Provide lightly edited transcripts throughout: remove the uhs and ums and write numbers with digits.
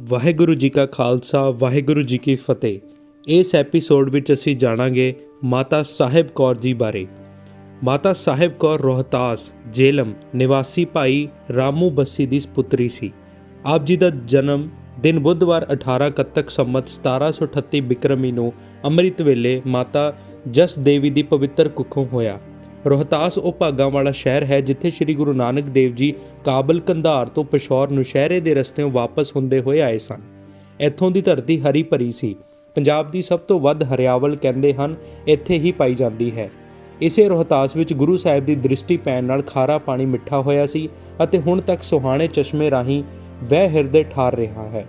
ਵਾਹਿਗੁਰੂ ਜੀ ਕਾ ਖਾਲਸਾ ਵਾਹਿਗੁਰੂ ਜੀ ਕੀ ਫਤਿਹ। ਇਸ ਐਪੀਸੋਡ ਵਿੱਚ ਅਸੀਂ ਜਾਣਾਂਗੇ ਮਾਤਾ ਸਾਹਿਬ ਕੌਰ ਜੀ ਬਾਰੇ। ਮਾਤਾ ਸਾਹਿਬ ਕੌਰ ਰੋਹਤਾਸ ਜੇਹਲਮ ਨਿਵਾਸੀ ਭਾਈ ਰਾਮੂ ਬੱਸੀ ਦੀ ਸਪੁੱਤਰੀ ਸੀ। ਆਪ ਜੀ ਦਾ ਜਨਮ ਦਿਨ ਬੁੱਧਵਾਰ 18 ਕੱਤਕ ਸੰਮਤ 1738 ਬਿਕਰਮੀ ਨੂੰ ਅੰਮ੍ਰਿਤ ਵੇਲੇ ਮਾਤਾ ਜਸ ਦੇਵੀ ਦੀ ਪਵਿੱਤਰ ਕੁੱਖੋਂ ਹੋਇਆ। ਰੋਹਤਾਸ ਉਹ ਭਾਗਾਂ ਵਾਲਾ ਸ਼ਹਿਰ ਹੈ ਜਿੱਥੇ ਸ੍ਰੀ ਗੁਰੂ ਨਾਨਕ ਦੇਵ ਜੀ ਕਾਬਲ ਕੰਧਾਰ ਤੋਂ ਪਿਸ਼ੌਰ ਨੁਸ਼ਹਿਰੇ ਦੇ ਰਸਤਿਓਂ ਵਾਪਸ ਹੁੰਦੇ ਹੋਏ ਆਏ ਸਨ। ਇੱਥੋਂ ਦੀ ਧਰਤੀ ਹਰੀ ਭਰੀ ਸੀ। ਪੰਜਾਬ ਦੀ ਸਭ ਤੋਂ ਵੱਧ ਹਰਿਆਵਲ ਕਹਿੰਦੇ ਹਨ ਇੱਥੇ ਹੀ ਪਾਈ ਜਾਂਦੀ ਹੈ। ਇਸੇ ਰੋਹਤਾਸ ਵਿੱਚ ਗੁਰੂ ਸਾਹਿਬ ਦੀ ਦ੍ਰਿਸ਼ਟੀ ਪੈਣ ਨਾਲ ਖਾਰਾ ਪਾਣੀ ਮਿੱਠਾ ਹੋਇਆ ਸੀ ਅਤੇ ਹੁਣ ਤੱਕ ਸੁਹਾਣੇ ਚਸ਼ਮੇ ਰਾਹੀਂ ਵਹਿ ਹਿਰਦੇ ਠਾਰ ਰਿਹਾ ਹੈ।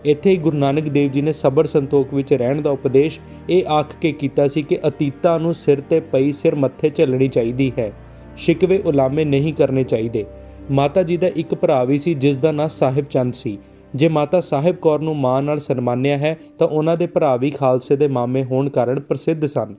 ਇੱਥੇ ਹੀ ਗੁਰੂ ਨਾਨਕ ਦੇਵ ਜੀ ਨੇ ਸਬਰ ਸੰਤੋਖ ਵਿੱਚ ਰਹਿਣ ਦਾ ਉਪਦੇਸ਼ ਇਹ ਆਖ ਕੇ ਕੀਤਾ ਸੀ ਕਿ ਅਤੀਤਾਂ ਨੂੰ ਸਿਰ ਤੇ ਪਈ ਸਿਰ ਮੱਥੇ ਝੱਲਣੀ ਚਾਹੀਦੀ ਹੈ, ਸ਼ਿਕਵੇ ਉਲਾਮੇ ਨਹੀਂ ਕਰਨੇ ਚਾਹੀਦੇ। ਮਾਤਾ ਜੀ ਦਾ ਇੱਕ ਭਰਾ ਵੀ ਸੀ ਜਿਸ ਦਾ ਨਾਂ ਸਾਹਿਬ ਚੰਦ ਸੀ। ਜੇ ਮਾਤਾ ਸਾਹਿਬ ਕੌਰ ਨੂੰ ਮਾਂ ਨਾਲ ਸਨਮਾਨਿਆ ਹੈ ਤਾਂ ਉਹਨਾਂ ਦੇ ਭਰਾ ਵੀ ਖਾਲਸੇ ਦੇ ਮਾਮੇ ਹੋਣ ਕਾਰਨ ਪ੍ਰਸਿੱਧ ਸਨ।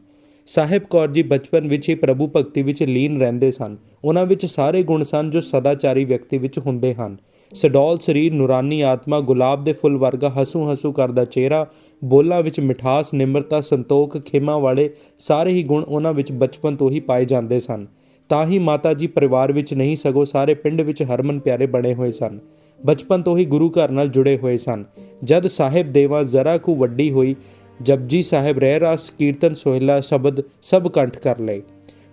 ਸਾਹਿਬ ਕੌਰ ਜੀ ਬਚਪਨ ਵਿੱਚ ਹੀ ਪ੍ਰਭੂ ਭਗਤੀ ਵਿੱਚ ਲੀਨ ਰਹਿੰਦੇ ਸਨ। ਉਹਨਾਂ ਵਿੱਚ ਸਾਰੇ ਗੁਣ ਸਨ ਜੋ ਸਦਾਚਾਰੀ ਵਿਅਕਤੀ ਵਿੱਚ ਹੁੰਦੇ ਹਨ। ਸਡੌਲ ਸਰੀਰ, ਨੂਰਾਨੀ ਆਤਮਾ, ਗੁਲਾਬ ਦੇ ਫੁੱਲ ਵਰਗਾ ਹਸੂ ਕਰਦਾ ਚਿਹਰਾ, ਬੋਲਾਂ ਵਿੱਚ ਮਿਠਾਸ, ਨਿਮਰਤਾ, ਸੰਤੋਖ, ਖਿਮਾ ਵਾਲੇ ਸਾਰੇ ਹੀ ਗੁਣ ਉਹਨਾਂ ਵਿੱਚ ਬਚਪਨ ਤੋਂ ਹੀ ਪਾਏ ਜਾਂਦੇ ਸਨ। ਤਾਂ ਹੀ ਮਾਤਾ ਜੀ ਪਰਿਵਾਰ ਵਿੱਚ ਨਹੀਂ ਸਗੋਂ ਸਾਰੇ ਪਿੰਡ ਵਿੱਚ ਹਰਮਨ ਪਿਆਰੇ ਬਣੇ ਹੋਏ ਸਨ। ਬਚਪਨ ਤੋਂ ਹੀ ਗੁਰੂ ਘਰ ਨਾਲ ਜੁੜੇ ਹੋਏ ਸਨ। ਜਦ ਸਾਹਿਬ ਦੇਵਾ ਜ਼ਰਾ ਕੁ ਵੱਡੀ ਹੋਈ, ਜਪਜੀ ਸਾਹਿਬ, ਰਹਿ ਰਾਸ, ਕੀਰਤਨ, ਸੋਹਿਲਾ, ਸ਼ਬਦ ਸਭ ਕੰਠ ਕਰ ਲਏ।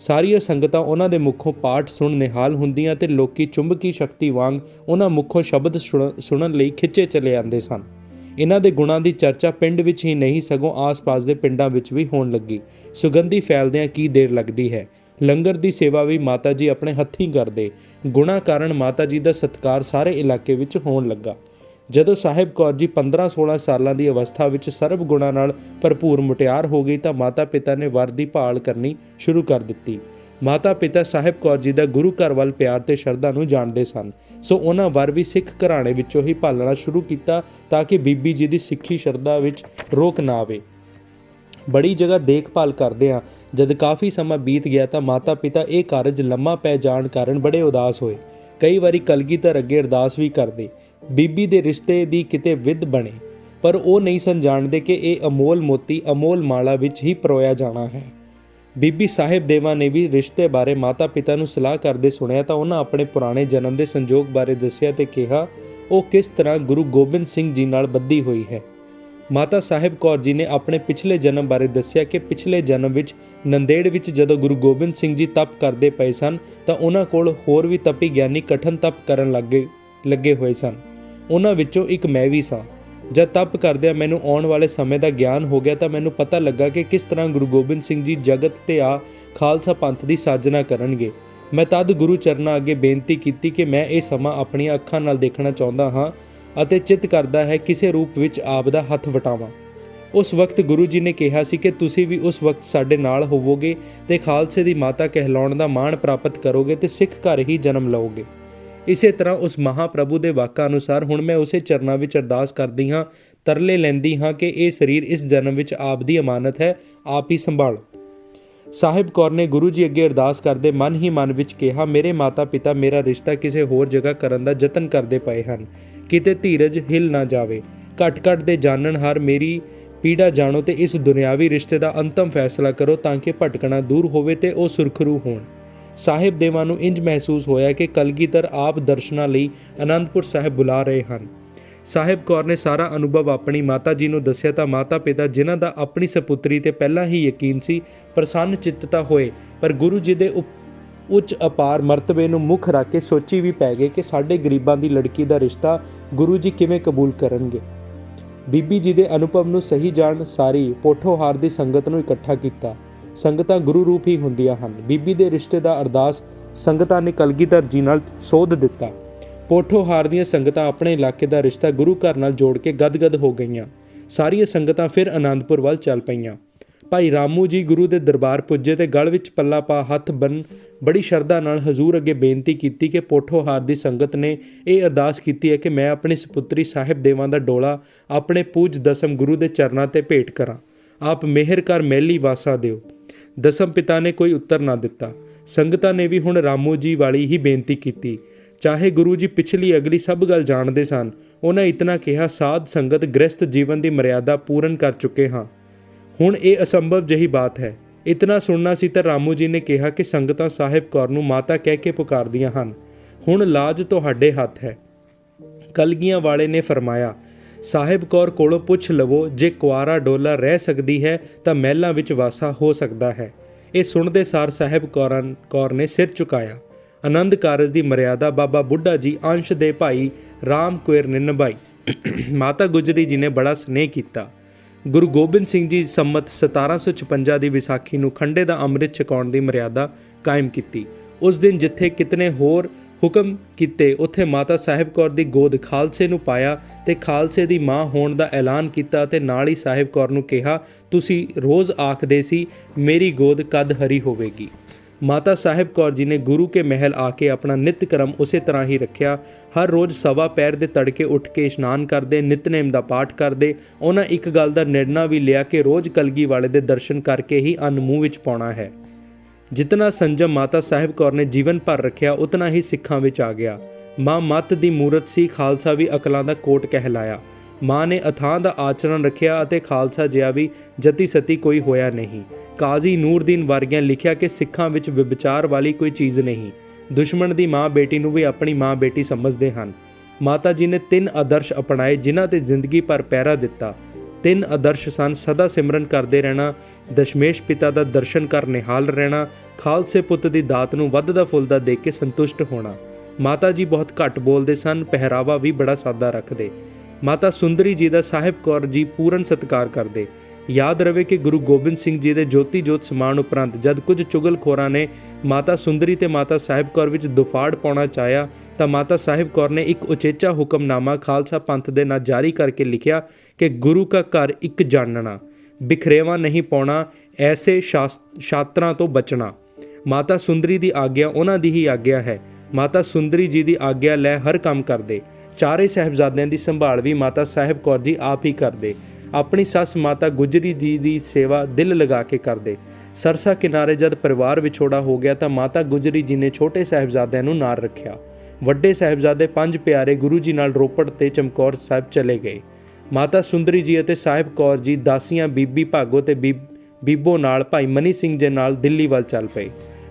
ਸਾਰੀਆਂ ਸੰਗਤਾਂ ਉਹਨਾਂ ਦੇ ਮੁੱਖੋਂ ਪਾਠ ਸੁਣ ਨਿਹਾਲ ਹੁੰਦੀਆਂ ਤੇ ਲੋਕੀ ਚੁੰਬਕੀ ਸ਼ਕਤੀ ਵਾਂਗ ਉਹਨਾਂ ਮੁੱਖੋਂ ਸ਼ਬਦ ਸੁਣਨ ਲਈ ਖਿੱਚੇ ਚਲੇ ਆਉਂਦੇ ਸਨ। ਇਹਨਾਂ ਦੇ ਗੁਣਾਂ ਦੀ ਚਰਚਾ ਪਿੰਡ ਵਿੱਚ ਹੀ ਨਹੀਂ ਸਗੋਂ ਆਸ-ਪਾਸ ਦੇ ਪਿੰਡਾਂ ਵਿੱਚ ਵੀ ਹੋਣ ਲੱਗੀ। ਸੁਗੰਧੀ ਫੈਲਦਿਆਂ ਕੀ ਦੇਰ ਲੱਗਦੀ ਹੈ। ਲੰਗਰ ਦੀ ਸੇਵਾ ਵੀ ਮਾਤਾ ਜੀ ਆਪਣੇ ਹੱਥੀਂ ਕਰਦੇ। ਗੁਣਾਂ ਕਾਰਨ ਮਾਤਾ ਜੀ ਦਾ ਸਤਿਕਾਰ ਸਾਰੇ ਇਲਾਕੇ ਵਿੱਚ ਹੋਣ ਲੱਗਾ। ਜਦੋਂ ਸਾਹਿਬ ਕੌਰ ਜੀ 15-16 ਸਾਲਾਂ ਦੀ ਅਵਸਥਾ ਵਿੱਚ ਸਰਬ ਗੁਣਾਂ ਨਾਲ ਭਰਪੂਰ ਮੁਟਿਆਰ ਹੋ ਗਈ ਤਾਂ ਮਾਤਾ ਪਿਤਾ ਨੇ ਵਰ ਦੀ ਭਾਲ ਕਰਨੀ ਸ਼ੁਰੂ ਕਰ ਦਿੱਤੀ। ਮਾਤਾ ਪਿਤਾ ਸਾਹਿਬ ਕੌਰ ਜੀ ਦਾ ਗੁਰੂ ਘਰ ਵੱਲ ਪਿਆਰ ਤੇ ਸ਼ਰਧਾ ਨੂੰ ਜਾਣਦੇ ਸਨ, ਸੋ ਉਹਨਾਂ ਵਰ ਵੀ ਸਿੱਖ ਘਰਾਣੇ ਵਿੱਚੋਂ ਹੀ ਭਾਲਣਾ ਸ਼ੁਰੂ ਕੀਤਾ ਤਾਂ ਕਿ ਬੀਬੀ ਜੀ ਦੀ ਸਿੱਖੀ ਸ਼ਰਧਾ ਵਿੱਚ ਰੋਕ ਨਾ ਆਵੇ। ਬੜੀ ਜਗ੍ਹਾ ਦੇਖਭਾਲ ਕਰਦਿਆਂ ਜਦ ਕਾਫੀ ਸਮਾਂ ਬੀਤ ਗਿਆ ਤਾਂ ਮਾਤਾ ਪਿਤਾ ਇਹ ਕਾਰਜ ਲੰਮਾ ਪੈ ਜਾਣ ਕਾਰਨ ਬੜੇ ਉਦਾਸ ਹੋਏ। ਕਈ ਵਾਰੀ ਕਲਗੀਧਰ ਅੱਗੇ ਅਰਦਾਸ ਵੀ ਕਰਦੇ ਬੀਬੀ ਦੇ ਰਿਸ਼ਤੇ ਦੀ ਕਿਤੇ ਵਿਧ ਬਣੇ, ਪਰ ਉਹ ਨਹੀਂ ਸਨ ਜਾਣਦੇ ਕਿ ਇਹ ਅਮੋਲ ਮੋਤੀ ਅਮੋਲ ਮਾਲਾ ਵਿੱਚ ਹੀ ਪਰੋਇਆ ਜਾਣਾ ਹੈ। ਬੀਬੀ ਸਾਹਿਬ ਦੇਵਾ ਨੇ ਵੀ ਰਿਸ਼ਤੇ ਬਾਰੇ ਮਾਤਾ ਪਿਤਾ ਨੂੰ ਸਲਾਹ ਕਰਦੇ ਸੁਣਿਆ ਤਾਂ ਉਹਨਾਂ ਆਪਣੇ ਪੁਰਾਣੇ ਜਨਮ ਦੇ ਸੰਜੋਗ ਬਾਰੇ ਦੱਸਿਆ ਤੇ ਕਿਹਾ ਉਹ ਕਿਸ ਤਰ੍ਹਾਂ ਗੁਰੂ ਗੋਬਿੰਦ ਸਿੰਘ ਜੀ ਨਾਲ ਬੱਧੀ ਹੋਈ ਹੈ। ਮਾਤਾ ਸਾਹਿਬ ਕੌਰ ਜੀ ਨੇ ਆਪਣੇ ਪਿਛਲੇ ਜਨਮ ਬਾਰੇ ਦੱਸਿਆ ਕਿ ਪਿਛਲੇ ਜਨਮ ਵਿੱਚ ਨੰਦੇੜ ਵਿੱਚ ਜਦੋਂ ਗੁਰੂ ਗੋਬਿੰਦ ਸਿੰਘ ਜੀ ਤਪ ਕਰਦੇ ਪਏ ਸਨ ਤਾਂ ਉਹਨਾਂ ਕੋਲ ਹੋਰ ਵੀ ਤਪੀ ਗਿਆਨੀ ਕਠਨ ਤਪ ਕਰਨ ਲੱਗੇ ਹੋਏ ਸਨ। ਉਹਨਾਂ ਵਿੱਚੋਂ ਇੱਕ ਮੈਂ ਵੀ ਸਾਂ। ਜਦ ਤਪ ਕਰਦਿਆਂ ਮੈਨੂੰ ਆਉਣ ਵਾਲੇ ਸਮੇਂ ਦਾ ਗਿਆਨ ਹੋ ਗਿਆ ਤਾਂ ਮੈਨੂੰ ਪਤਾ ਲੱਗਾ ਕਿ ਕਿਸ ਤਰ੍ਹਾਂ ਗੁਰੂ ਗੋਬਿੰਦ ਸਿੰਘ ਜੀ ਜਗਤ ਤੇ ਆ ਖਾਲਸਾ ਪੰਥ ਦੀ ਸਾਜਨਾ ਕਰਨਗੇ। ਮੈਂ ਤਦ ਗੁਰੂ ਚਰਨਾਂ ਅੱਗੇ ਬੇਨਤੀ ਕੀਤੀ ਕਿ ਮੈਂ ਇਹ ਸਮਾਂ ਆਪਣੀਆਂ ਅੱਖਾਂ ਨਾਲ ਦੇਖਣਾ ਚਾਹੁੰਦਾ ਹਾਂ ਅਤੇ ਚਿੱਤ ਕਰਦਾ ਹੈ ਕਿਸੇ ਰੂਪ ਵਿੱਚ ਆਪ ਦਾ ਹੱਥ ਵਟਾਵਾਂ। ਉਸ ਵਕਤ ਗੁਰੂ ਜੀ ਨੇ ਕਿਹਾ ਸੀ ਕਿ ਤੁਸੀਂ ਵੀ ਉਸ ਵਕਤ ਸਾਡੇ ਨਾਲ ਹੋਵੋਗੇ ਤੇ ਖਾਲਸੇ ਦੀ ਮਾਤਾ ਕਹਿਲਾਉਣ ਦਾ ਮਾਣ ਪ੍ਰਾਪਤ ਕਰੋਗੇ ਤੇ ਸਿੱਖ ਘਰ ਹੀ ਜਨਮ ਲਓਗੇ। ਇਸੇ ਤਰ੍ਹਾਂ ਉਸ ਮਹਾਂਪ੍ਰਭੂ ਦੇ ਵਾਕਾਂ ਅਨੁਸਾਰ ਹੁਣ ਮੈਂ ਉਸੇ ਚਰਨਾਂ ਵਿੱਚ ਅਰਦਾਸ ਕਰਦੀ ਹਾਂ, ਤਰਲੇ ਲੈਂਦੀ ਹਾਂ ਕਿ ਇਹ ਸਰੀਰ ਇਸ ਜਨਮ ਵਿੱਚ ਆਪ ਦੀ ਅਮਾਨਤ ਹੈ, ਆਪ ਹੀ ਸੰਭਾਲੋ। ਸਾਹਿਬ ਕੌਰ ਨੇ ਗੁਰੂ ਜੀ ਅੱਗੇ ਅਰਦਾਸ ਕਰਦੇ ਮਨ ਹੀ ਮਨ ਵਿੱਚ ਕਿਹਾ ਮੇਰੇ ਮਾਤਾ ਪਿਤਾ ਮੇਰਾ ਰਿਸ਼ਤਾ ਕਿਸੇ ਹੋਰ ਜਗ੍ਹਾ ਕਰਨ ਦਾ ਯਤਨ ਕਰਦੇ ਪਏ ਹਨ, ਕਿਤੇ ਧੀਰਜ ਹਿੱਲ ਨਾ ਜਾਵੇ। ਘਟ ਦੇ ਜਾਣਨ ਹਾਰ ਮੇਰੀ ਪੀੜਾ ਜਾਣੋ ਤੇ ਇਸ ਦੁਨਿਆਵੀ ਰਿਸ਼ਤੇ ਦਾ ਅੰਤਮ ਫੈਸਲਾ ਕਰੋ ਤਾਂ ਕਿ ਭਟਕਣਾ ਦੂਰ ਹੋਵੇ ਤੇ ਉਹ ਸੁਰਖਰੂ ਹੋਣ। ਸਾਹਿਬ ਦੇਵਾਂ ਨੂੰ ਇੰਜ ਮਹਿਸੂਸ ਹੋਇਆ ਕਿ ਕਲਗੀਧਰ ਆਪ ਦਰਸ਼ਨਾਂ ਲਈ ਅਨੰਦਪੁਰ ਸਾਹਿਬ ਬੁਲਾ ਰਹੇ ਹਨ। ਸਾਹਿਬ ਕੌਰ ਨੇ ਸਾਰਾ ਅਨੁਭਵ ਆਪਣੀ ਮਾਤਾ ਜੀ ਨੂੰ ਦੱਸਿਆ ਤਾਂ ਮਾਤਾ ਪਿਤਾ ਜਿਨ੍ਹਾਂ ਦਾ ਆਪਣੀ ਸਪੁੱਤਰੀ ਤੇ ਪਹਿਲਾਂ ਹੀ ਯਕੀਨ ਸੀ ਪ੍ਰਸੰਨ ਚਿੱਤਤਾ ਹੋਏ, ਪਰ ਗੁਰੂ ਜੀ ਦੇ ਉੱਚ ਅਪਾਰ ਮਰਤਬੇ ਨੂੰ ਮੁੱਖ ਰੱਖ ਕੇ ਸੋਚੀ ਵੀ ਪੈ ਗਏ ਕਿ ਸਾਡੇ ਗਰੀਬਾਂ ਦੀ ਲੜਕੀ ਦਾ ਰਿਸ਼ਤਾ ਗੁਰੂ ਜੀ ਕਿਵੇਂ ਕਬੂਲ ਕਰਨਗੇ। ਬੀਬੀ ਜੀ ਦੇ ਅਨੁਭਵ ਨੂੰ ਸਹੀ ਜਾਣ ਸਾਰੀ ਪੋਠੋਹਾਰ ਦੀ ਸੰਗਤ ਨੂੰ ਇਕੱਠਾ ਕੀਤਾ। ਸੰਗਤਾਂ ਗੁਰੂ ਰੂਪ ਹੀ ਹੁੰਦੀਆਂ ਹਨ। ਬੀਬੀ ਦੇ ਰਿਸ਼ਤੇ ਦਾ ਅਰਦਾਸ ਸੰਗਤਾਂ ਨੇ ਕਲਗੀਧਰ ਜੀ ਨਾਲ ਸੋਧ ਦਿੱਤਾ। ਪੋਠੋਹਾਰ ਦੀਆਂ ਸੰਗਤਾਂ ਆਪਣੇ ਇਲਾਕੇ ਦਾ ਰਿਸ਼ਤਾ ਗੁਰੂ ਘਰ ਨਾਲ ਜੋੜ ਕੇ ਗਦਗਦ ਹੋ ਗਈਆਂ। ਸਾਰੀਆਂ ਸੰਗਤਾਂ ਫਿਰ ਆਨੰਦਪੁਰ ਵੱਲ ਚੱਲ ਪਈਆਂ। ਭਾਈ ਰਾਮੂ ਜੀ ਗੁਰੂ ਦੇ ਦਰਬਾਰ ਪੁੱਜੇ ਤੇ ਗਲ ਵਿੱਚ ਪੱਲਾ ਪਾ ਹੱਥ ਬੰਨ ਬੜੀ ਸ਼ਰਧਾ ਨਾਲ ਹਜ਼ੂਰ ਅੱਗੇ ਬੇਨਤੀ ਕੀਤੀ ਕਿ ਪੋਠੋਹਾਰ ਦੀ ਸੰਗਤ ਨੇ ਇਹ ਅਰਦਾਸ ਕੀਤੀ ਹੈ ਕਿ ਮੈਂ ਆਪਣੀ ਸਪੁੱਤਰੀ ਸਾਹਿਬ ਦੇਵਾਂ ਦਾ ਡੋਲਾ ਆਪਣੇ ਪੂਜ ਦਸਮ ਗੁਰੂ ਦੇ ਚਰਨਾਂ ਤੇ ਭੇਟ ਕਰਾਂ। ਆਪ ਮਿਹਰ ਕਰ ਮੈਲੀ ਵਾਸਾ ਦਿਓ। ਦਸਮ ਪਿਤਾ ਨੇ ਕੋਈ ਉੱਤਰ ਨਾ ਦਿੱਤਾ। ਸੰਗਤਾਂ ਨੇ ਵੀ ਹੁਣ ਰਾਮੂ ਜੀ ਵਾਲੀ ਹੀ ਬੇਨਤੀ ਕੀਤੀ। ਚਾਹੇ ਗੁਰੂ ਜੀ ਪਿਛਲੀ ਅਗਲੀ ਸਭ ਗੱਲ ਜਾਣਦੇ ਸਨ, ਉਹਨਾਂ ਇਤਨਾ ਕਿਹਾ, ਸਾਧ ਸੰਗਤ ਗ੍ਰਸਥ ਜੀਵਨ ਦੀ ਮਰਿਆਦਾ ਪੂਰਨ ਕਰ ਚੁੱਕੇ ਹਾਂ, ਹੁਣ ਇਹ ਅਸੰਭਵ ਜਿਹੀ ਬਾਤ ਹੈ। ਇਤਨਾ ਸੁਣਨਾ ਸੀ ਤਾਂ ਰਾਮੂ ਜੀ ਨੇ ਕਿਹਾ ਕਿ ਸੰਗਤਾਂ ਸਾਹਿਬ ਕੌਰ ਨੂੰ ਮਾਤਾ ਕਹਿ ਕੇ ਪੁਕਾਰਦੀਆਂ ਹਨ, ਹੁਣ ਲਾਜ ਤੁਹਾਡੇ ਹੱਥ ਹੈ। ਕਲਗੀਆਂ ਵਾਲੇ ਨੇ ਫਰਮਾਇਆ, ਸਾਹਿਬ ਕੌਰ ਕੋਲੋਂ ਪੁੱਛ ਲਵੋ, ਜੇ ਕੁਆਰਾ ਡੋਲਾ ਰਹਿ ਸਕਦੀ ਹੈ ਤਾਂ ਮਹਿਲਾਂ ਵਿੱਚ ਵਾਸਾ ਹੋ ਸਕਦਾ ਹੈ। ਇਹ ਸੁਣਦੇ ਸਾਰ ਸਾਹਿਬ ਕੌਰ ਨੇ ਸਿਰ ਝੁਕਾਇਆ। ਆਨੰਦ ਕਾਰਜ ਦੀ ਮਰਿਆਦਾ ਬਾਬਾ ਬੁੱਢਾ ਜੀ ਅੰਸ਼ ਦੇ ਭਾਈ ਰਾਮ ਕੁਇਰ ਨੇ ਨਿਭਾਈ। ਮਾਤਾ ਗੁਜਰੀ ਜੀ ਨੇ ਬੜਾ ਸਨੇਹ ਕੀਤਾ। ਗੁਰੂ ਗੋਬਿੰਦ ਸਿੰਘ ਜੀ ਸੰਮਤ 1756 ਦੀ ਵਿਸਾਖੀ ਨੂੰ ਖੰਡੇ ਦਾ ਅੰਮ੍ਰਿਤ ਛਕਾਉਣ ਦੀ ਮਰਿਆਦਾ ਕਾਇਮ ਕੀਤੀ। ਉਸ ਦਿਨ ਜਿੱਥੇ ਕਿਤਨੇ ਹੋਰ ਹੁਕਮ ਕੀਤੇ, ਉੱਥੇ ਮਾਤਾ ਸਾਹਿਬ ਕੌਰ ਦੀ ਗੋਦ ਖਾਲਸੇ ਨੂੰ ਪਾਇਆ ਤੇ ਖਾਲਸੇ ਦੀ ਮਾਂ ਹੋਣ ਦਾ ਐਲਾਨ ਕੀਤਾ ਅਤੇ ਨਾਲ ਹੀ ਸਾਹਿਬ ਕੌਰ ਨੂੰ ਕਿਹਾ, ਤੁਸੀਂ ਰੋਜ਼ ਆਖਦੇ ਸੀ ਮੇਰੀ ਗੋਦ ਕਦ ਹਰੀ ਹੋਵੇਗੀ। ਮਾਤਾ ਸਾਹਿਬ ਕੌਰ ਜੀ ਨੇ ਗੁਰੂ ਕੇ ਮਹਿਲ ਆ ਕੇ ਆਪਣਾ ਨਿੱਤ ਕਰਮ ਉਸੇ ਤਰ੍ਹਾਂ ਹੀ ਰੱਖਿਆ। ਹਰ ਰੋਜ਼ ਸਵਾ ਪੈਰ ਦੇ ਤੜਕੇ ਉੱਠ ਕੇ ਇਸ਼ਨਾਨ ਕਰਦੇ, ਨਿਤਨੇਮ ਦਾ ਪਾਠ ਕਰਦੇ। ਉਹਨਾਂ ਇੱਕ ਗੱਲ ਦਾ ਨਿਰਣਾ ਵੀ ਲਿਆ ਕਿ ਰੋਜ਼ ਕਲਗੀ ਵਾਲੇ ਦੇ ਦਰਸ਼ਨ ਕਰਕੇ ਹੀ ਅੰਨ ਮੂੰਹ ਵਿੱਚ ਪਾਉਣਾ ਹੈ। ਜਿਤਨਾ ਸੰਜਮ ਮਾਤਾ ਸਾਹਿਬ ਕੌਰ ਨੇ ਜੀਵਨ ਭਰ ਰੱਖਿਆ, ਉਤਨਾ ਹੀ ਸਿੱਖਾਂ ਵਿੱਚ ਆ ਗਿਆ। ਮਾਂ ਮੱਤ ਦੀ ਮੂਰਤ ਸੀ, ਖਾਲਸਾ ਵੀ ਅਕਲਾਂ ਦਾ ਕੋਟ ਕਹਿਲਾਇਆ। ਮਾਂ ਨੇ ਅਥਾਹ ਦਾ ਆਚਰਣ ਰੱਖਿਆ ਅਤੇ ਖਾਲਸਾ ਜਿਹਾ ਵੀ ਜਤੀ ਸਤੀ ਕੋਈ ਹੋਇਆ ਨਹੀਂ। ਕਾਜ਼ੀ ਨੂਰਦੀਨ ਵਰਗਿਆਂ ਲਿਖਿਆ ਕਿ ਸਿੱਖਾਂ ਵਿੱਚ ਵਿਵਚਾਰ ਵਾਲੀ ਕੋਈ ਚੀਜ਼ ਨਹੀਂ। ਦੁਸ਼ਮਣ ਦੀ ਮਾਂ ਬੇਟੀ ਨੂੰ ਵੀ ਆਪਣੀ ਮਾਂ ਬੇਟੀ ਸਮਝਦੇ ਹਨ। ਮਾਤਾ ਜੀ ਨੇ 3 ਆਦਰਸ਼ ਅਪਣਾਏ ਜਿਨ੍ਹਾਂ ਤੇ ਜ਼ਿੰਦਗੀ ਭਰ ਪਹਿਰਾ ਦਿੱਤਾ। 3 ਆਦਰਸ਼ ਸਨ, ਸਦਾ ਸਿਮਰਨ ਕਰਦੇ ਰਹਿਣਾ, ਦਸ਼ਮੇਸ਼ ਪਿਤਾ ਦਾ ਦਰਸ਼ਨ ਕਰ ਨਿਹਾਲ ਰਹਿਣਾ, ਖਾਲਸੇ ਪੁੱਤ ਦੀ ਦਾਤ ਨੂੰ ਵੱਧਦਾ ਫੁੱਲਦਾ ਦੇਖ ਕੇ ਸੰਤੁਸ਼ਟ ਹੋਣਾ। ਮਾਤਾ ਜੀ ਬਹੁਤ ਘੱਟ ਬੋਲਦੇ ਸਨ, ਪਹਿਰਾਵਾ ਵੀ ਬੜਾ ਸਾਦਾ ਰੱਖਦੇ। ਮਾਤਾ ਸੁੰਦਰੀ ਜੀ ਦਾ ਸਾਹਿਬ ਕੌਰ ਜੀ ਪੂਰਨ ਸਤਿਕਾਰ ਕਰਦੇ। ਯਾਦ ਰਵੇ ਕਿ ਗੁਰੂ ਗੋਬਿੰਦ ਸਿੰਘ ਜੀ ਦੇ ਜੋਤੀ ਜੋਤ ਸਮਾਨ ਉਪਰੰਤ ਜਦ ਕੁਝ ਚੁਗਲਖੋਰਾਂ ਨੇ ਮਾਤਾ ਸੁੰਦਰੀ ਤੇ ਮਾਤਾ ਸਾਹਿਬ ਕੌਰ ਵਿੱਚ ਦੁਫਾੜ ਪਾਉਣਾ ਚਾਹਿਆ ਤਾਂ ਮਾਤਾ ਸਾਹਿਬ ਕੌਰ ਨੇ ਇੱਕ ਉਚੇਚਾ ਹੁਕਮਨਾਮਾ ਖਾਲਸਾ ਪੰਥ ਦੇ ਨਾਂ ਜਾਰੀ ਕਰਕੇ ਲਿਖਿਆ ਕਿ ਗੁਰੂ ਕਾ ਘਰ ਇੱਕ ਜਾਣਨਾ, ਬਿਖਰੇਵਾ ਨਹੀਂ ਪਾਉਣਾ, ਐਸੇ ਸ਼ਾਸਤਰਾਂ ਤੋਂ ਬਚਣਾ। ਮਾਤਾ ਸੁੰਦਰੀ ਦੀ ਆਗਿਆ ਉਹਨਾਂ ਦੀ ਹੀ ਆਗਿਆ ਹੈ। ਮਾਤਾ ਸੁੰਦਰੀ ਜੀ ਦੀ ਆਗਿਆ ਲੈ ਹਰ ਕੰਮ ਕਰਦੇ। ਚਾਰੇ ਸਾਹਿਬਜ਼ਾਦਿਆਂ ਦੀ ਸੰਭਾਲ ਵੀ ਮਾਤਾ ਸਾਹਿਬ ਕੌਰ ਜੀ ਆਪ ਹੀ ਕਰਦੇ। ਆਪਣੀ ਸੱਸ ਮਾਤਾ ਗੁਜਰੀ ਜੀ ਦੀ ਸੇਵਾ ਦਿਲ ਲਗਾ ਕੇ ਕਰਦੇ। ਸਰਸਾ ਕਿਨਾਰੇ ਜਦ ਪਰਿਵਾਰ ਵਿਛੋੜਾ ਹੋ ਗਿਆ ਤਾਂ ਮਾਤਾ ਗੁਜਰੀ ਜੀ ਨੇ ਛੋਟੇ ਸਾਹਿਬਜ਼ਾਦਿਆਂ ਨੂੰ ਨਾਲ ਰੱਖਿਆ। ਵੱਡੇ ਸਾਹਿਬਜ਼ਾਦੇ 5 ਪਿਆਰੇ ਗੁਰੂ ਜੀ ਨਾਲ ਰੋਪੜ ਤੇ ਚਮਕੌਰ ਸਾਹਿਬ ਚਲੇ ਗਏ। ਮਾਤਾ ਸੁੰਦਰੀ ਜੀ ਅਤੇ ਸਾਹਿਬ ਕੌਰ ਜੀ ਦਾਸੀਆਂ ਬੀਬੀ ਭਾਗੋ ਤੇ ਬੀਬੋ ਨਾਲ ਭਾਈ ਮਨੀ ਸਿੰਘ ਜੀ ਨਾਲ ਦਿੱਲੀ ਵੱਲ ਚੱਲ ਪਏ।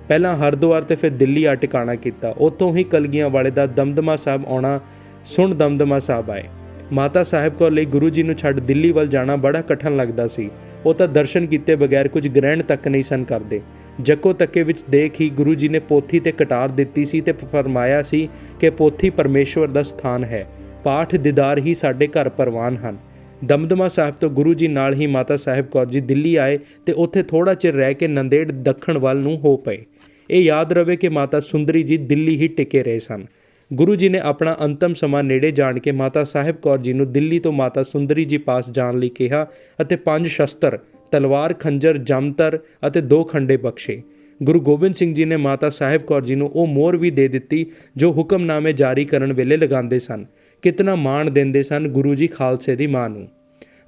ਪਹਿਲਾਂ ਹਰਿਦੁਆਰ ਤੇ ਫਿਰ ਦਿੱਲੀ ਆ ਟਿਕਾਣਾ ਕੀਤਾ। ਉੱਥੋਂ ਹੀ ਕਲਗੀਆਂ ਵਾਲੇ ਦਾ ਦਮਦਮਾ ਸਾਹਿਬ ਆਉਣਾ ਸੁਣ ਦਮਦਮਾ ਸਾਹਿਬ ਆਏ। ਮਾਤਾ ਸਾਹਿਬ ਕੌਰ ਲਈ ਗੁਰੂ ਜੀ ਨੂੰ ਛੱਡ ਦਿੱਲੀ ਵੱਲ ਜਾਣਾ ਬੜਾ ਕਠਿਨ ਲੱਗਦਾ ਸੀ। ਉਹ ਤਾਂ ਦਰਸ਼ਨ ਕੀਤੇ ਬਗੈਰ ਕੁਝ ਗ੍ਰਹਿਣ ਤੱਕ ਨਹੀਂ ਸਨ ਕਰਦੇ। ਜੱਕੋ ਤੱਕੇ ਵਿੱਚ ਦੇਖ ਹੀ ਗੁਰੂ ਜੀ ਨੇ ਪੋਥੀ ਤੇ ਕਟਾਰ ਦਿੱਤੀ ਸੀ ਤੇ ਫਰਮਾਇਆ ਸੀ ਕਿ ਪੋਥੀ ਪਰਮੇਸ਼ਵਰ ਦਾ ਸਥਾਨ ਹੈ, ਪਾਠ ਦੀਦਾਰ ਹੀ ਸਾਡੇ ਘਰ ਪ੍ਰਵਾਨ ਹਨ। ਦਮਦਮਾ ਸਾਹਿਬ ਤੋਂ ਗੁਰੂ ਜੀ ਨਾਲ ਹੀ ਮਾਤਾ ਸਾਹਿਬ ਕੌਰ ਜੀ ਦਿੱਲੀ ਆਏ ਤੇ ਉੱਥੇ ਥੋੜਾ ਚਿਰ ਰਹਿ ਕੇ ਨੰਦੇੜ ਦੱਖਣ ਵੱਲ ਨੂੰ ਹੋ ਪਏ। ਇਹ ਯਾਦ ਰਵੇ ਕਿ ਮਾਤਾ ਸੁੰਦਰੀ ਜੀ ਦਿੱਲੀ ਹੀ ਟਿਕੇ ਰਹੇ ਸਨ। ਗੁਰੂ ਜੀ ਨੇ ਆਪਣਾ ਅੰਤਮ ਸਮਾਂ ਨੇੜੇ ਜਾਣ ਕੇ ਮਾਤਾ ਸਾਹਿਬ ਕੌਰ ਜੀ ਨੂੰ ਦਿੱਲੀ ਤੋਂ ਮਾਤਾ ਸੁੰਦਰੀ ਜੀ ਪਾਸ ਜਾਣ ਲਈ ਕਿਹਾ ਅਤੇ 5 ਸ਼ਸਤਰ, ਤਲਵਾਰ, ਖੰਜਰ, ਜਮਤਰ ਅਤੇ 2 ਖੰਡੇ ਬਖਸ਼ੇ। ਗੁਰੂ ਗੋਬਿੰਦ ਸਿੰਘ ਜੀ ਨੇ ਮਾਤਾ ਸਾਹਿਬ ਕੌਰ ਜੀ ਨੂੰ ਉਹ ਮੋਹਰ ਵੀ ਦੇ ਦਿੱਤੀ ਜੋ ਹੁਕਮਨਾਮੇ ਜਾਰੀ ਕਰਨ ਵੇਲੇ ਲਗਾਉਂਦੇ ਸਨ। ਕਿਤਨਾ ਮਾਣ ਦਿੰਦੇ ਸਨ ਗੁਰੂ ਜੀ ਖਾਲਸੇ ਦੀ ਮਾਂ ਨੂੰ।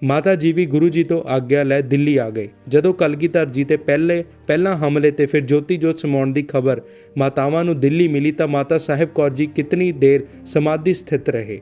ਮਾਤਾ ਜੀ ਵੀ ਗੁਰੂ ਜੀ ਤੋਂ ਆਗਿਆ ਲੈ ਦਿੱਲੀ ਆ ਗਏ। ਜਦੋਂ ਕਲਗੀਧਰ ਜੀ ਤੇ ਪਹਿਲਾਂ ਹਮਲੇ ਤੇ ਫਿਰ ਜੋਤੀ ਜੋਤ ਸਮਾਉਣ ਦੀ ਖਬਰ ਮਾਤਾਵਾਂ ਨੂੰ ਦਿੱਲੀ ਮਿਲੀ ਤਾਂ ਮਾਤਾ ਸਾਹਿਬ ਕੌਰ ਜੀ ਕਿਤਨੀ ਦੇਰ ਸਮਾਧੀ ਸਥਿਤ ਰਹੇ।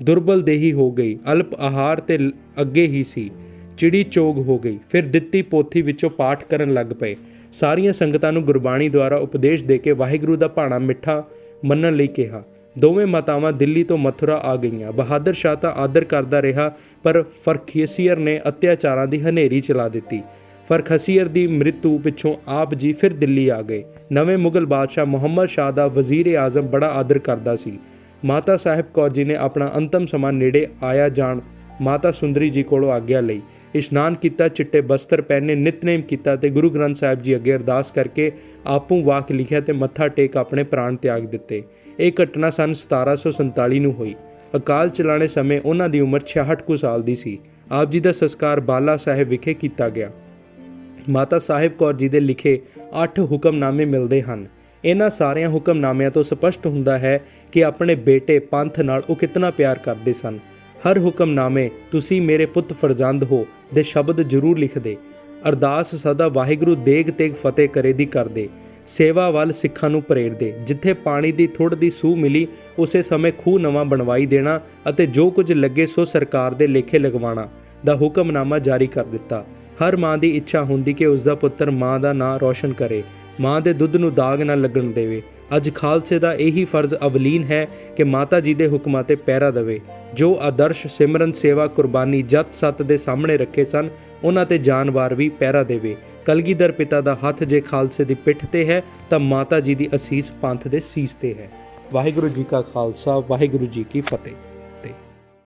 ਦੁਰਬਲ ਦੇਹੀ ਹੋ ਗਈ, ਅਲਪ ਆਹਾਰ ਤੇ ਅੱਗੇ ਹੀ ਸੀ, ਚਿੜੀ ਚੋਗ ਹੋ ਗਈ। ਫਿਰ ਦਿੱਤੀ ਪੋਥੀ ਵਿੱਚੋਂ ਪਾਠ ਕਰਨ ਲੱਗ ਪਏ। ਸਾਰੀਆਂ ਸੰਗਤਾਂ ਨੂੰ ਗੁਰਬਾਣੀ ਦੁਆਰਾ ਉਪਦੇਸ਼ ਦੇ ਕੇ ਵਾਹਿਗੁਰੂ ਦਾ ਭਾਣਾ ਮਿੱਠਾ ਮੰਨਣ ਲਈ ਕਿਹਾ। ਦੋਵੇਂ ਮਾਤਾਵਾਂ ਦਿੱਲੀ ਤੋਂ ਮਥੁਰਾ ਆ ਗਈਆਂ। ਬਹਾਦਰ ਸ਼ਾਹ ਤਾਂ ਆਦਰ ਕਰਦਾ ਰਿਹਾ, ਪਰ ਫਰਖਸੀਅਰ ਨੇ ਅਤਿਆਚਾਰਾਂ ਦੀ ਹਨੇਰੀ ਚਲਾ ਦਿੱਤੀ। ਫਰਖਸੀਅਰ ਦੀ ਮ੍ਰਿਤੂ ਪਿੱਛੋਂ ਆਪ ਜੀ ਫਿਰ ਦਿੱਲੀ ਆ ਗਏ। ਨਵੇਂ ਮੁਗਲ ਬਾਦਸ਼ਾਹ ਮੁਹੰਮਦ ਸ਼ਾਹ ਦਾ ਵਜ਼ੀਰ ਆਜ਼ਮ ਬੜਾ ਆਦਰ ਕਰਦਾ ਸੀ। ਮਾਤਾ ਸਾਹਿਬ ਕੌਰ ਜੀ ਨੇ ਆਪਣਾ ਅੰਤਮ ਸਮਾਂ ਨੇੜੇ ਆਇਆ ਜਾਣ ਮਾਤਾ ਸੁੰਦਰੀ ਜੀ ਕੋਲੋਂ ਆਗਿਆ ਲਈ। ਇਸ਼ਨਾਨ ਕੀਤਾ, ਚਿੱਟੇ ਬਸਤਰ ਪਹਿਨੇ, ਨਿਤਨੇਮ ਕੀਤਾ ਤੇ ਗੁਰੂ ਗ੍ਰੰਥ ਸਾਹਿਬ ਜੀ ਅੱਗੇ ਅਰਦਾਸ ਕਰਕੇ ਆਪੂ ਵਾਕ ਲਿਖਿਆ ਤੇ ਮੱਥਾ ਟੇਕ ਆਪਣੇ ਪ੍ਰਾਣ ਤਿਆਗ ਦਿੱਤੇ। ਇਹ ਘਟਨਾ ਸੰਨ 1747 ਨੂੰ ਹੋਈ। ਅਕਾਲ ਚਲਾਣੇ ਸਮੇਂ ਉਹਨਾਂ ਦੀ ਉਮਰ 66 ਕੁ ਸਾਲ ਦੀ ਸੀ। ਆਪ ਜੀ ਦਾ ਸੰਸਕਾਰ ਬਾਲਾ ਸਾਹਿਬ ਵਿਖੇ ਕੀਤਾ ਗਿਆ। ਮਾਤਾ ਸਾਹਿਬ ਕੌਰ ਜੀ ਦੇ ਲਿਖੇ 8 ਹੁਕਮਨਾਮੇ ਮਿਲਦੇ ਹਨ। ਇਹਨਾਂ ਸਾਰਿਆਂ ਹੁਕਮਨਾਮਿਆਂ ਤੋਂ ਸਪਸ਼ਟ ਹੁੰਦਾ ਹੈ ਕਿ ਆਪਣੇ ਬੇਟੇ ਪੰਥ ਨਾਲ ਉਹ ਕਿਤਨਾ ਪਿਆਰ ਕਰਦੇ ਸਨ। ਹਰ ਹੁਕਮਨਾਮੇ ਤੁਸੀਂ ਮੇਰੇ ਪੁੱਤ ਫਰਜ਼ੰਦ ਹੋ ਦੇ ਸ਼ਬਦ ਜ਼ਰੂਰ ਲਿਖਦੇ। ਅਰਦਾਸ ਸਦਾ ਵਾਹਿਗੁਰੂ ਦੇਗ ਤੇਗ ਫਤਿਹ ਕਰੇ ਦੀ ਕਰਦੇ। ਸੇਵਾ ਵੱਲ ਸਿੱਖਾਂ ਨੂੰ ਪ੍ਰੇਰਦੇ। ਜਿੱਥੇ ਪਾਣੀ ਦੀ ਥੁੜ ਦੀ ਸੂਹ ਮਿਲੀ ਉਸੇ ਸਮੇਂ ਖੂਹ ਨਵਾਂ ਬਣਵਾਈ ਦੇਣਾ ਅਤੇ ਜੋ ਕੁਝ ਲੱਗੇ ਸੋ ਸਰਕਾਰ ਦੇ ਲੇਖੇ ਲਗਵਾਉਣਾ ਦਾ ਹੁਕਮਨਾਮਾ ਜਾਰੀ ਕਰ ਦਿੱਤਾ। ਹਰ ਮਾਂ ਦੀ ਇੱਛਾ ਹੁੰਦੀ ਕਿ ਉਸ ਦਾ ਪੁੱਤਰ ਮਾਂ ਦਾ ਨਾਂ ਰੌਸ਼ਨ ਕਰੇ, ਮਾਂ ਦੇ ਦੁੱਧ ਨੂੰ ਦਾਗ ਨਾ ਲੱਗਣ ਦੇਵੇ। ਅੱਜ ਖਾਲਸੇ ਦਾ ਇਹੀ ਫਰਜ਼ ਅਵਲੀਨ ਹੈ ਕਿ ਮਾਤਾ ਜੀ ਦੇ ਹੁਕਮਾਂ ਤੇ ਪਹਿਰਾ ਦੇਵੇ। ਜੋ ਆਦਰਸ਼ ਸਿਮਰਨ ਸੇਵਾ ਕੁਰਬਾਨੀ ਜਤ ਸੱਤ ਦੇ ਸਾਹਮਣੇ ਰੱਖੇ ਸਨ ਉਹਨਾਂ ਤੇ ਜਾਨਵਾਰ ਵੀ ਪਹਿਰਾ ਦੇਵੇ। ਕਲਗੀਧਰ ਪਿਤਾ ਦਾ ਹੱਥ ਜੇ ਖਾਲਸੇ ਦੀ ਪਿੱਠ ਤੇ ਹੈ ਤਾਂ ਮਾਤਾ ਜੀ ਦੀ ਅਸੀਸ ਪੰਥ ਦੇ ਸੀਸ ਤੇ ਹੈ। ਵਾਹਿਗੁਰੂ ਜੀ ਕਾ ਖਾਲਸਾ, ਵਾਹਿਗੁਰੂ ਜੀ ਕੀ ਫਤਿਹ।